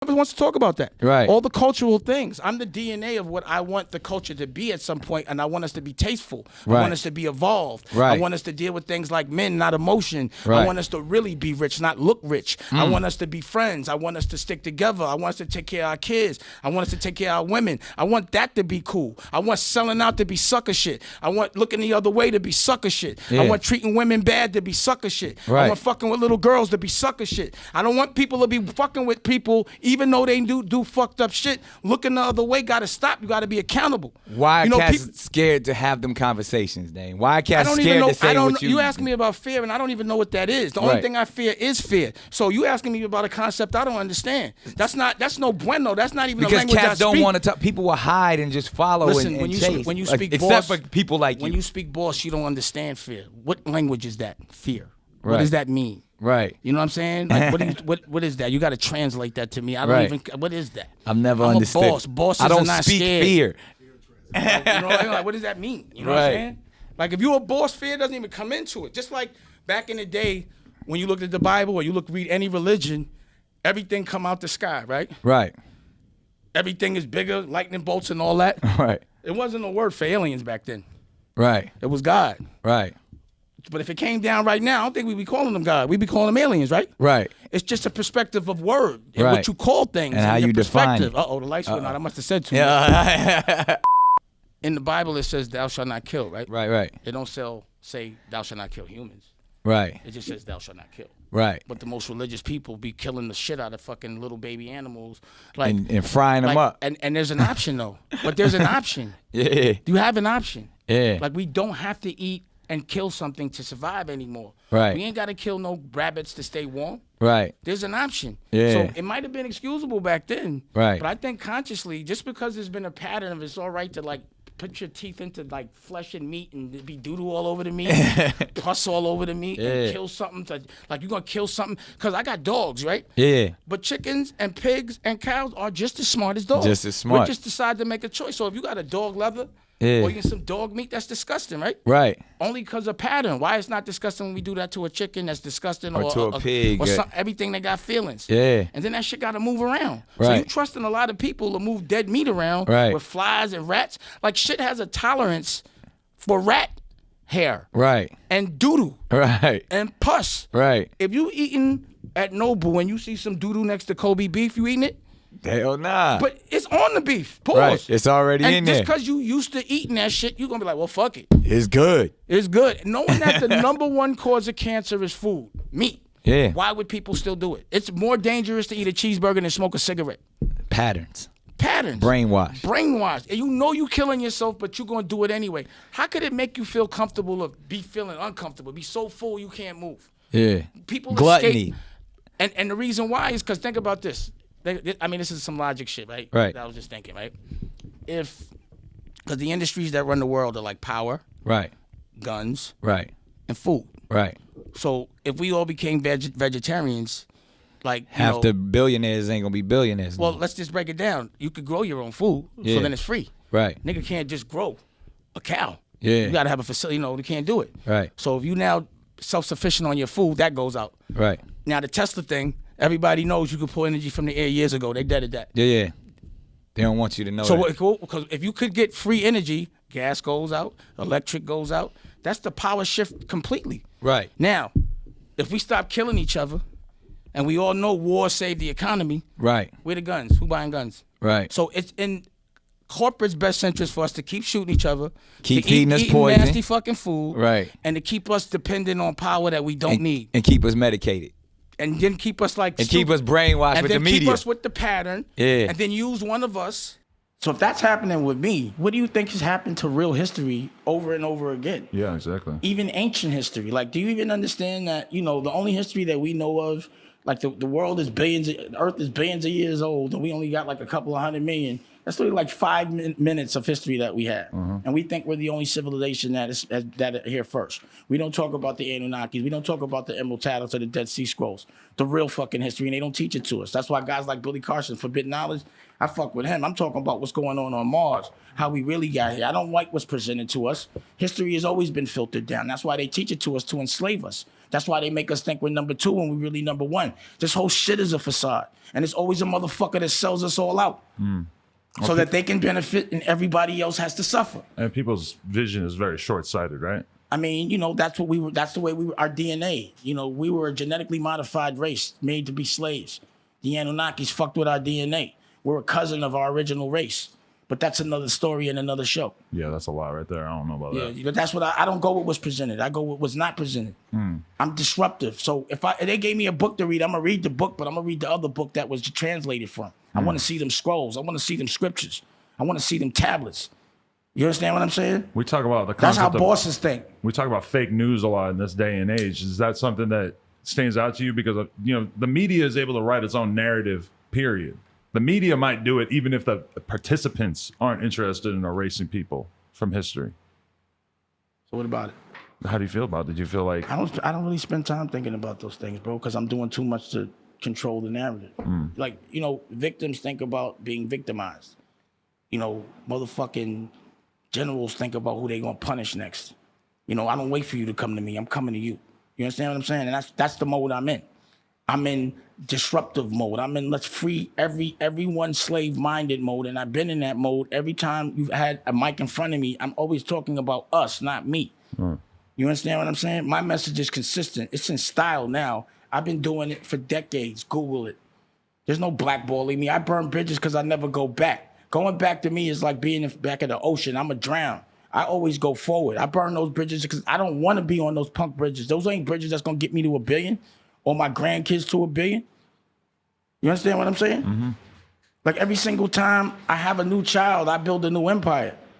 Nobody wants to talk about that. Right. All the cultural things. I'm the DNA of what I want the culture to be at some point, and I want us to be tasteful. I Right. want us to be evolved. Right. I want us to deal with things like men, not emotion. Right. I want us to really be rich, not look rich. I want us to be friends. I want us to stick together. I want us to take care of our kids. I want us to take care of our women. I want that to be cool. I want selling out to be sucker shit. I want looking the other way to be sucker shit. Yeah. I want treating women bad to be sucker shit. Right. I want fucking with little girls to be sucker shit. I don't want people to be fucking with people even though they do fucked up shit. Looking the other way gotta stop. You gotta be accountable. Why are you know, cats scared to have them conversations, Dane? Why are cats I don't scared even know. to say I don't. what You ask me about fear, and I don't even know what that is. The Right. only thing I fear is fear. So you asking me about a concept I don't understand. That's no bueno. That's not even a Because language I cats don't speak. want to talk. People will hide and just follow Listen, and when you chase. when you Like, speak except boss, for people like when you. you speak boss, you don't understand fear. What language is that? Fear. What Right. does that mean? Right. You know what I'm saying? Like, what is that? You got to translate that to me. I don't Right. even. What is that? I've never I'm understood. a boss. Bosses I don't are not speak scared. fear. You know, like, what does that mean? You know what Right. I'm saying? Like, if you're a boss, fear doesn't even come into it. Just like back in the day, when you looked at the Bible or you read any religion, everything come out the sky, right? Right. Everything is bigger, lightning bolts and all that. Right. It wasn't a word for aliens back then. Right. It was God. Right. But if it came down right now, I don't think we'd be calling them God. We'd be calling them aliens, right? Right. It's just a perspective of word and Right. what you call things And how your you define perspective. it. Uh-oh, the lights went out. I must have said too much. Yeah. In the Bible, it says, thou shalt not kill, right? Right. Right. It don't say, thou shalt not kill humans. Right. It just says, thou shalt not kill. Right. But the most religious people be killing the shit out of fucking little baby animals. Like, And frying them up. And there's an option, though. But there's an option. Yeah. You have an option. Yeah. Like, we don't have to eat and kill something to survive anymore. Right. We ain't got to kill no rabbits to stay warm. Right. There's an option. Yeah. So it might have been excusable back then. Right. But I think consciously, just because there's been a pattern of it's all right to like put your teeth into like flesh and meat and it be doo-doo all over the meat, pus all over the meat, Yeah. and kill something to like you're gonna kill something. Cause I got dogs, right? Yeah. But chickens and pigs and cows are just as smart as dogs. Just as smart. We just decided to make a choice. So if you got a dog leather Yeah. or you get some dog meat, that's disgusting, right? Right. Only because of pattern. Why it's not disgusting when we do that to a chicken? That's disgusting. Or to a pig. Or everything that got feelings. Yeah. And then that shit got to move around. So Right. you trusting a lot of people to move dead meat around Right. with flies and rats. Like shit has a tolerance for rat hair Right. and doo-doo Right. and pus. Right. If you eating at Noble and you see some doo-doo next to Kobe beef, you eating it? Hell nah. But it's on the beef. Pause. Right. It's already and in just there. because you used to eating that shit, you're going to be like, well, fuck it. It's good. It's good. Knowing that the number one cause of cancer is food, meat. Yeah. Why would people still do it? It's more dangerous to eat a cheeseburger than smoke a cigarette. Patterns. Patterns. Brainwash. Brainwashed. And you know you killing yourself, but you're going to do it anyway. How could it make you feel comfortable or be feeling uncomfortable? Be so full you can't move. Yeah. People Gluttony. escape. And the reason why is because think about this. I mean, this is some logic shit, right? Right. I was just thinking, right? Because the industries that run the world are like power, Right. guns, Right. and food. Right. So if we all became vegetarians, like Half the billionaires ain't gonna be billionaires. well, no more. let's just break it down. You could grow your own food, Yeah. so then it's free. Right. Nigga can't just grow a cow. Yeah. You gotta have a facility. You can't do it. Right. So if you now self-sufficient on your food, that goes out. Right. Now the Tesla thing, everybody knows you could pull energy from the air years ago. They deaded that. Yeah. Yeah. They don't want you to know. So that. because if you could get free energy, gas goes out, electric goes out. That's the power shift completely. Right. Now, if we stop killing each other, and we all know war saved the economy, Right. where the guns? Who buying guns? Right. So it's in corporate's best interest for us to keep shooting each other, Keep to feeding us eating poison. nasty fucking food, Right. and to keep us dependent on power that we don't need, And keep us medicated. and then keep us like And keep us brainwashed and with the then keep media. us with the pattern, Yeah. and then use one of us. So if that's happening with me, what do you think has happened to real history over and over again? Yeah, exactly. Even ancient history. Like, do you even understand that, the only history that we know of, like the world is Earth is billions of years old, and we only got like a couple of 100 million. That's literally like 5 minutes of history that we have. And we think we're the only civilization that are here first. We don't talk about the Annunakis. We don't talk about the Emerald Tablets or the Dead Sea Scrolls. The real fucking history, and they don't teach it to us. That's why guys like Billy Carson, Forbidden Knowledge, I fuck with him. I'm talking about what's going on Mars, how we really got here. I don't like what's presented to us. History has always been filtered down. That's why they teach it to us to enslave us. That's why they make us think we're number 2 when we're really number 1. This whole shit is a facade. And it's always a motherfucker that sells us all out. So that they can benefit and everybody else has to suffer. And people's vision is very short-sighted, right? I mean, you know, that's what we were. That's the way we were. Our DNA. You know, we were a genetically modified race made to be slaves. The Annunakis fucked with our DNA. We're a cousin of our original race. But that's another story and another show. Yeah, that's a lot right there. I don't know about that. Yeah, but that's what I don't go with what's presented. I go with what's not presented. I'm disruptive. So if they gave me a book to read, I'm gonna read the book, but I'm gonna read the other book that was translated from. I want to see them scrolls. I want to see them scriptures. I want to see them tablets. You understand what I'm saying? We talk about the That's concept how bosses think. We talk about fake news a lot in this day and age. Is that something that stands out to you? Because the media is able to write its own narrative, period. The media might do it even if the participants aren't interested in erasing people from history. So what about it? How do you feel about it? Did you feel like... I don't really spend time thinking about those things, bro, because I'm doing too much to control the narrative. Like, victims think about being victimized. Motherfucking generals think about who they gonna punish next. I don't wait for you to come to me. I'm coming to you. You understand what I'm saying? And that's the mode I'm in. I'm in disruptive mode. I'm in let's free everyone slave-minded mode, and I've been in that mode every time you've had a mic in front of me. I'm always talking about us, not me. You understand what I'm saying? My message is consistent. It's in style now. I've been doing it for decades. Google it. There's no blackballing me. I burn bridges because I never go back. Going back to me is like being back in the ocean. I'm a drown. I always go forward. I burn those bridges because I don't want to be on those punk bridges. Those ain't bridges that's going to get me to $1 billion or my grandkids to $1 billion. You understand what I'm saying? Like every single time I have a new child, I build a new empire.